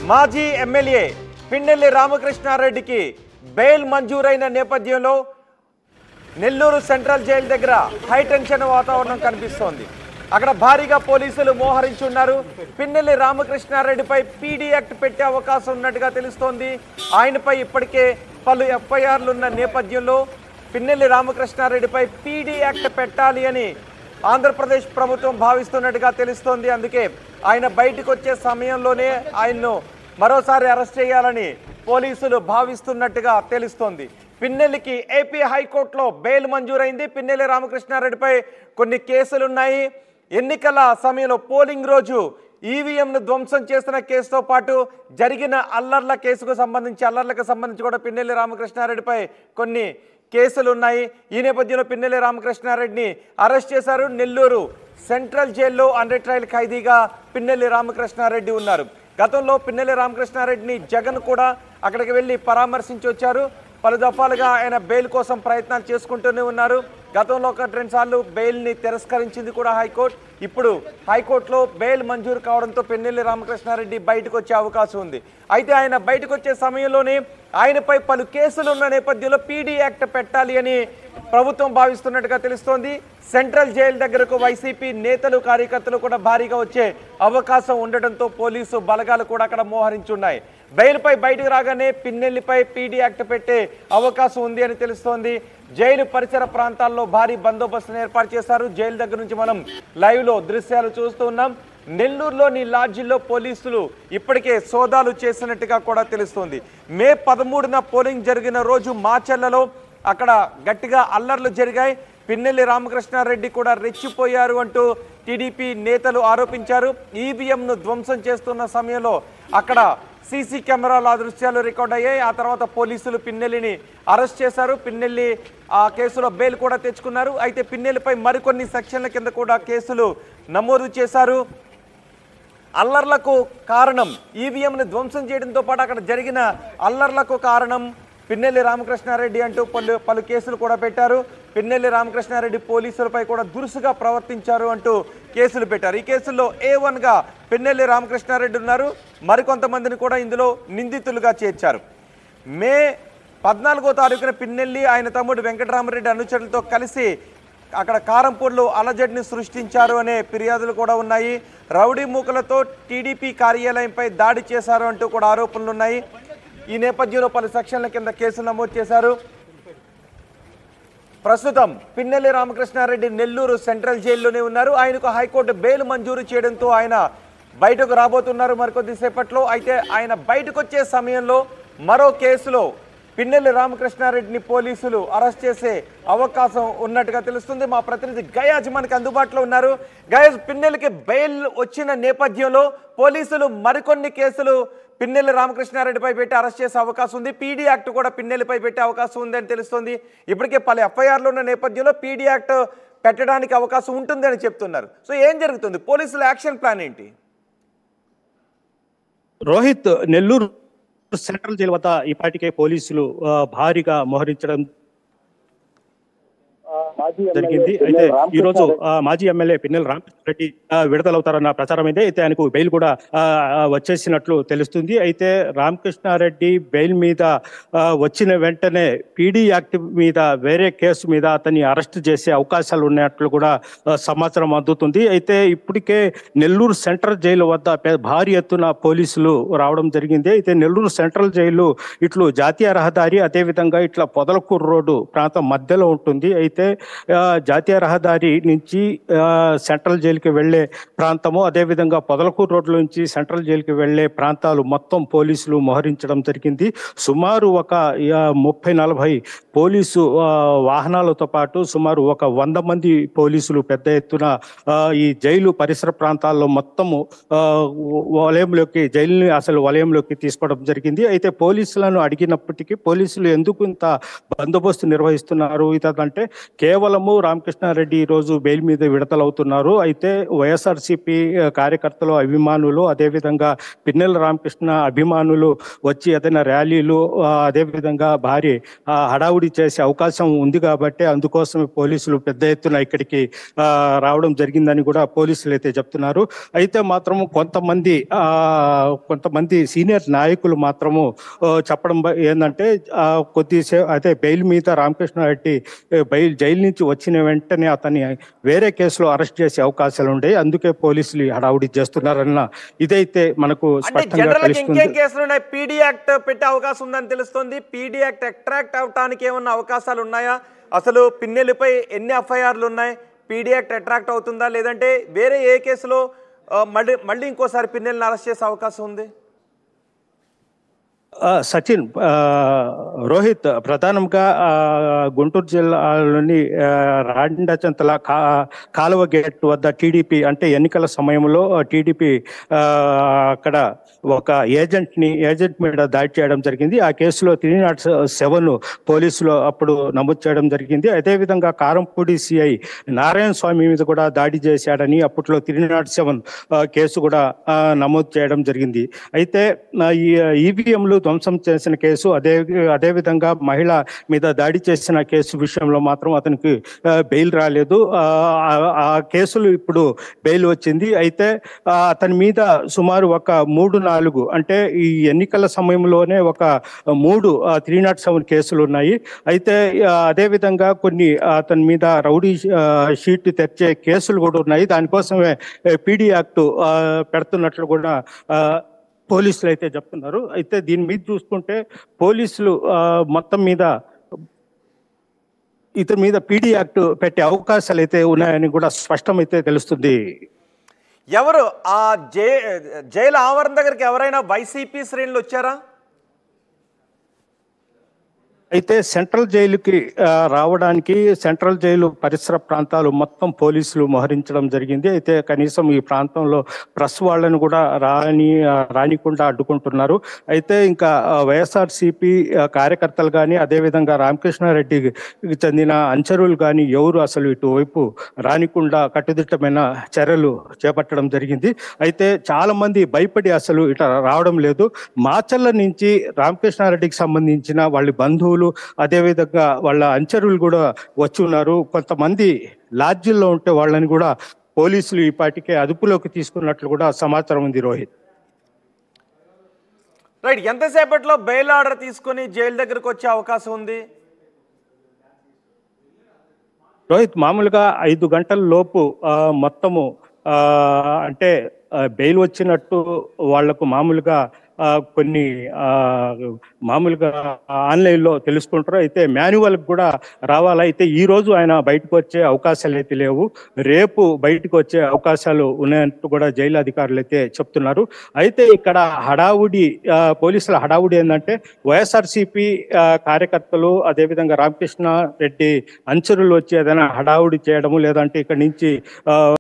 మాజీ MLA Pinnelli రామకృష్ణారెడ్డికి bail మంజూరైన నేపథ్యంలో నెల్లూరు సెంట్రల్ జైలు దగ్గర హైటెన్షన్ వాతావరణం కనిపిస్తోంది. అక్కడ భారీగా పోలీసులు మోహరించున్నారు. పిన్నెల్లి రామకృష్ణారెడ్డిపై పీడీ యాక్ట్ పెట్టే అవకాశం ఉన్నట్టుగా తెలుస్తోంది. ఆయనపై ఇప్పటికే పలు ఎఫ్ఐఆర్లు ఉన్న నేపథ్యంలో పిన్నెల్లి రామకృష్ణారెడ్డిపై పీడీ యాక్ట్ పెట్టాలి అని ఆంధ్రప్రదేశ్ ప్రభుత్వం భావిస్తున్నట్టుగా తెలుస్తోంది. అందుకే ఆయన బయటకు వచ్చే సమయంలోనే ఆయన్ను మరోసారి అరెస్ట్ చేయాలని పోలీసులు భావిస్తున్నట్టుగా తెలుస్తోంది. పిన్నెల్లికి ఏపీ హైకోర్టులో బెయిల్ మంజూరైంది. పిన్నెల్లి రామకృష్ణారెడ్డిపై కొన్ని కేసులున్నాయి. ఎన్నికల సమయంలో పోలింగ్ రోజు ఈవీఎంను ధ్వంసం చేసిన కేసుతో పాటు జరిగిన అల్లర్లకు సంబంధించి కూడా పిన్నెల్లి రామకృష్ణారెడ్డిపై కొన్ని కేసులు ఉన్నాయి. ఈ నేపథ్యంలో పిన్నెల్లి రామకృష్ణారెడ్డిని అరెస్ట్ చేశారు. నెల్లూరు సెంట్రల్ జైల్లో అండర్ ట్రయల్ ఖైదీగా పిన్నెల్లి రామకృష్ణారెడ్డి ఉన్నారు. గతంలో పిన్నెల్లి రామకృష్ణారెడ్డిని జగన్ కూడా అక్కడికి వెళ్ళి పరామర్శించి వచ్చారు. పలు దఫాలుగా ఆయన బెయిల్ కోసం ప్రయత్నాలు చేసుకుంటూనే ఉన్నారు. గతంలో 1-2 సార్లు బెయిల్ని తిరస్కరించింది కూడా హైకోర్టు. ఇప్పుడు హైకోర్టులో బెయిల్ మంజూరు కావడంతో పిన్నెల్లి రామకృష్ణారెడ్డి బయటకు వచ్చే అవకాశం ఉంది. అయితే ఆయన బయటకు వచ్చే సమయంలోనే ఆయనపై పలు కేసులు ఉన్న నేపథ్యంలో పీడీ యాక్ట్ పెట్టాలి అని ప్రభుత్వం భావిస్తున్నట్టుగా తెలుస్తోంది. సెంట్రల్ జైలు దగ్గరకు వైసీపీ నేతలు కార్యకర్తలు కూడా భారీగా వచ్చే అవకాశం ఉండడంతో పోలీసు బలగాలు కూడా అక్కడ మోహరించున్నాయి. బెయిల్పై బయటకు రాగానే పిన్నెల్లిపై పీడీ యాక్ట్ పెట్టే అవకాశం ఉంది అని తెలుస్తోంది. జైలు పరిసర ప్రాంతాల్లో భారీ బందోబస్తును ఏర్పాటు చేశారు. జైలు దగ్గర నుంచి మనం లైవ్లో దృశ్యాలు చూస్తూ ఉన్నాం. నెల్లూరులోని లాడ్జిల్లో పోలీసులు ఇప్పటికే సోదాలు చేసినట్టుగా కూడా తెలుస్తోంది. మే 13న పోలింగ్ జరిగిన రోజు మాచర్లలో అక్కడ గట్టిగా అల్లర్లు జరిగాయి. పిన్నెల్లి రామకృష్ణారెడ్డి కూడా రెచ్చిపోయారు అంటూ టీడీపీ నేతలు ఆరోపించారు. ఈవీఎంను ధ్వంసం చేస్తున్న సమయంలో అక్కడ సీసీ కెమెరాల దృశ్యాలు రికార్డ్ అయ్యాయి. ఆ తర్వాత పోలీసులు పిన్నెల్లిని అరెస్ట్ చేశారు. పిన్నెల్లి ఆ కేసులో బెయిల్ కూడా తెచ్చుకున్నారు. అయితే పిన్నెల్లిపై మరికొన్ని సెక్షన్ల కింద కూడా కేసులు నమోదు చేశారు. అల్లర్లకు కారణం ఈవీఎంని ధ్వంసం చేయడంతో పాటు అక్కడ జరిగిన అల్లర్లకు కారణం పిన్నెల్లి రామకృష్ణారెడ్డి అంటూ పలు కేసులు కూడా పెట్టారు. పిన్నెల్లి రామకృష్ణారెడ్డి పోలీసులపై కూడా దురుసుగా ప్రవర్తించారు అంటూ కేసులు పెట్టారు. ఈ కేసుల్లో A1గా పిన్నెల్లి రామకృష్ణారెడ్డి ఉన్నారు. మరికొంతమందిని కూడా ఇందులో నిందితులుగా చేర్చారు. మే 14వ తారీఖున పిన్నెల్లి ఆయన తమ్ముడు వెంకటరామరెడ్డి అనుచరులతో కలిసి అక్కడ కారంపూర్లో అలజడిని సృష్టించారు అనే ఫిర్యాదులు కూడా ఉన్నాయి. రౌడీ మూకలతో టీడీపీ కార్యాలయంపై దాడి చేశారు అంటూ కూడా ఆరోపణలు ఉన్నాయి. ఈ నేపథ్యంలో పలు సెక్షన్ల కింద కేసులు నమోదు చేశారు. ప్రస్తుతం పిన్నెల్లి రామకృష్ణారెడ్డి నెల్లూరు సెంట్రల్ జైల్లోనే ఉన్నారు. ఆయనకు హైకోర్టు బెయిల్ మంజూరు చేయడంతో ఆయన బయటకు రాబోతున్నారు మరికొద్దిసేపట్లో. అయితే ఆయన బయటకు వచ్చే సమయంలో మరో కేసులో పిన్నెల్లి రామకృష్ణారెడ్డిని పోలీసులు అరెస్ట్ చేసే అవకాశం ఉన్నట్టుగా తెలుస్తుంది. మా ప్రతినిధి గయాజ్ మనకు అందుబాటులో ఉన్నారు. గయాజ్, పిన్నెల్లికి బెయిల్ వచ్చిన నేపథ్యంలో పోలీసులు మరికొన్ని కేసులు పిన్నెల్లి రామకృష్ణారెడ్డిపై పెట్టి అరెస్ట్ చేసే అవకాశం ఉంది. పీడీ యాక్ట్ కూడా పిన్నెల్లిపై పెట్టే అవకాశం ఉంది అని తెలుస్తుంది. ఇప్పటికే పలు ఎఫ్ఐఆర్లు ఉన్న నేపథ్యంలో పీడీ యాక్ట్ పెట్టడానికి అవకాశం ఉంటుంది అని చెప్తున్నారు. సో ఏం జరుగుతుంది? పోలీసుల యాక్షన్ ప్లాన్ ఏంటి? రోహిత్, నెల్లూరు సెంట్రల్ జైలు వద్ద ఇప్పటికే పోలీసులు భారీగా మోహరించడం జరిగింది. అయితే ఈ రోజు మాజీ ఎమ్మెల్యే పిన్నెల్లి రామకృష్ణారెడ్డి విడుదలవుతారన్న ప్రచారం అయితే ఆయనకు బెయిల్ కూడా వచ్చేసినట్లు తెలుస్తుంది. అయితే రామకృష్ణారెడ్డి బెయిల్ మీద వచ్చిన వెంటనే పీడీ యాక్ట్ మీద వేరే కేసు మీద అతన్ని అరెస్ట్ చేసే అవకాశాలు ఉన్నట్లు కూడా సమాచారం అందుతుంది. అయితే ఇప్పటికే నెల్లూరు సెంట్రల్ జైలు వద్ద భారీ ఎత్తున పోలీసులు రావడం జరిగింది. అయితే నెల్లూరు సెంట్రల్ జైలు ఇట్లు జాతీయ రహదారి, అదేవిధంగా ఇట్లా పొదలకూరు రోడ్డు ప్రాంతం మధ్యలో ఉంటుంది. అయితే జాతీయ రహదారి నుంచి సెంట్రల్ జైలుకి వెళ్లే ప్రాంతము, అదేవిధంగా పొదలకూరు రోడ్ల నుంచి సెంట్రల్ జైలుకి వెళ్లే ప్రాంతాలు మొత్తం పోలీసులు మోహరించడం జరిగింది. సుమారు ఒక 30-40 పోలీసు వాహనాలతో పాటు సుమారు ఒక 100 మంది పోలీసులు పెద్ద ఎత్తున ఈ జైలు పరిసర ప్రాంతాల్లో మొత్తము జైలుని అసలు వలయంలోకి తీసుకోవడం జరిగింది. అయితే పోలీసులను అడిగినప్పటికీ పోలీసులు ఎందుకు ఇంత బందోబస్తు నిర్వహిస్తున్నారు ఇదంటే కేవలం కేవలము రామకృష్ణారెడ్డి ఈరోజు బెయిల్ మీద విడుదలవుతున్నారు. అయితే వైఎస్ఆర్సీపీ కార్యకర్తలు, అభిమానులు, అదేవిధంగా పిన్నెల రామకృష్ణ అభిమానులు వచ్చి ఏదైనా ర్యాలీలు అదేవిధంగా భారీ హడావుడి చేసే అవకాశం ఉంది కాబట్టి అందుకోసమే పోలీసులు పెద్ద ఎత్తున ఇక్కడికి రావడం జరిగిందని కూడా పోలీసులు అయితే చెప్తున్నారు. అయితే మాత్రము కొంతమంది సీనియర్ నాయకులు మాత్రము చెప్పడం ఏంటంటే కొద్దిసేపు అయితే బెయిల్ మీద రామకృష్ణారెడ్డి జైలు నుంచి వచ్చిన వెంటనే అతన్ని వేరే కేసులో అరెస్ట్ చేసే అవకాశాలు ఉన్నాయి, అందుకే పోలీసులు హడావుడి చేస్తున్నారన్న ఇదైతే మనకు స్పష్టంగా తెలుస్తుంది. కేసులు ఉన్నాయి, పీడీ యాక్ట్ పెట్టే అవకాశం ఉందని తెలుస్తుంది. పీడీ యాక్ట్ అట్రాక్ట్ అవడానికి ఏమన్నా అవకాశాలు ఉన్నాయా? అసలు పిన్నెలపై ఎన్ని ఎఫ్ఐఆర్లు ఉన్నాయి? పీడీ యాక్ట్ అట్రాక్ట్ అవుతుందా, లేదంటే వేరే ఏ కేసులో మళ్ళీ ఇంకోసారి పిన్నెల్ని అరెస్ట్ చేసే అవకాశం ఉంది? సచిన్, రోహిత్, ప్రధానంగా గుంటూరు జిల్లాలోని రాండచంతల కాలువ గేట్ వద్ద టీడీపీ అంటే ఎన్నికల సమయంలో టీడీపీ అక్కడ ఒక ఏజెంట్ మీద దాడి చేయడం జరిగింది. ఆ కేసులో 307 పోలీసులు అప్పుడు నమోదు చేయడం జరిగింది. అదేవిధంగా కారంపూడి సిఐ నారాయణ స్వామి మీద కూడా దాడి చేశాడని అప్పట్లో 307 కేసు కూడా నమోదు చేయడం జరిగింది. అయితే ఈ ఈవీఎంలు ధ్వంసం చేసిన కేసు, అదేవిధంగా మహిళ మీద దాడి చేసిన కేసు విషయంలో మాత్రం అతనికి బెయిల్ రాలేదు. ఆ కేసులు ఇప్పుడు బెయిల్ వచ్చింది. అయితే అతని మీద సుమారు ఒక 3-4 అంటే ఈ ఎన్నికల సమయంలోనే ఒక 307 కేసులు ఉన్నాయి. అయితే అదేవిధంగా కొన్ని అతని మీద రౌడీ షీట్ తెచ్చే కేసులు కూడా ఉన్నాయి. దానికోసమే పీడీ యాక్ట్ పెడుతున్నట్లు కూడా పోలీసులు అయితే చెప్తున్నారు. అయితే దీని మీద చూసుకుంటే పోలీసులు మొత్తం మీద ఇతని మీద పీడీ యాక్ట్ పెట్టే అవకాశాలు అయితే ఉన్నాయని కూడా స్పష్టమైతే తెలుస్తుంది. ఎవరు ఆ జైలు ఆవరణ దగ్గరికి ఎవరైనా వైసీపీ శ్రేణులు వచ్చారా? అయితే సెంట్రల్ జైలుకి రావడానికి సెంట్రల్ జైలు పరిసర ప్రాంతాలు మొత్తం పోలీసులు మోహరించడం జరిగింది. అయితే కనీసం ఈ ప్రాంతంలో ప్రెస్ వాళ్ళని కూడా రానికుండా అడ్డుకుంటున్నారు. అయితే ఇంకా వైఎస్ఆర్సీపీ కార్యకర్తలు కానీ అదేవిధంగా రామకృష్ణారెడ్డికి చెందిన అనుచరులు కానీ ఎవరు అసలు ఇటువైపు రానికుండా కట్టుదిట్టమైన చర్యలు చేపట్టడం జరిగింది. అయితే చాలా మంది భయపడి అసలు ఇట రావడం లేదు. మాచర్ల నుంచి రామకృష్ణారెడ్డికి సంబంధించిన వాళ్ళ బంధువులు అదేవిధంగా వాళ్ళ అనుచరులు కూడా వచ్చి ఉన్నారు. కొంతమంది లాడ్జిల్లో ఉంటే వాళ్ళని కూడా పోలీసులు ఈ పాటికే అదుపులోకి తీసుకున్నట్లు కూడా సమాచారం ఉంది. రోహిత్, రైట్, ఎంతసేపట్లో బెయిల్ ఆర్డర్ తీసుకుని జైలు దగ్గరకు వచ్చే అవకాశం ఉంది? రోహిత్, మామూలుగా 5 గంటల లోపు మొత్తము అంటే బెయిల్ వచ్చినట్టు వాళ్లకు మామూలుగా కొన్ని మామూలుగా ఆన్లైన్లో తెలుసుకుంటారు. అయితే మాన్యువల్ కూడా రావాలి. అయితే ఈ రోజు ఆయన బయటకు వచ్చే అవకాశాలు అయితే లేవు. రేపు బయటకు వచ్చే అవకాశాలు ఉన్నాయంటూ కూడా జైలు అధికారులు అయితే చెప్తున్నారు. అయితే ఇక్కడ పోలీసుల హడావుడి ఏంటంటే వైఎస్ఆర్సీపీ కార్యకర్తలు అదేవిధంగా రామకృష్ణ రెడ్డి అనుచరులు వచ్చి ఏదైనా హడావుడి చేయడము, లేదంటే ఇక్కడ నుంచి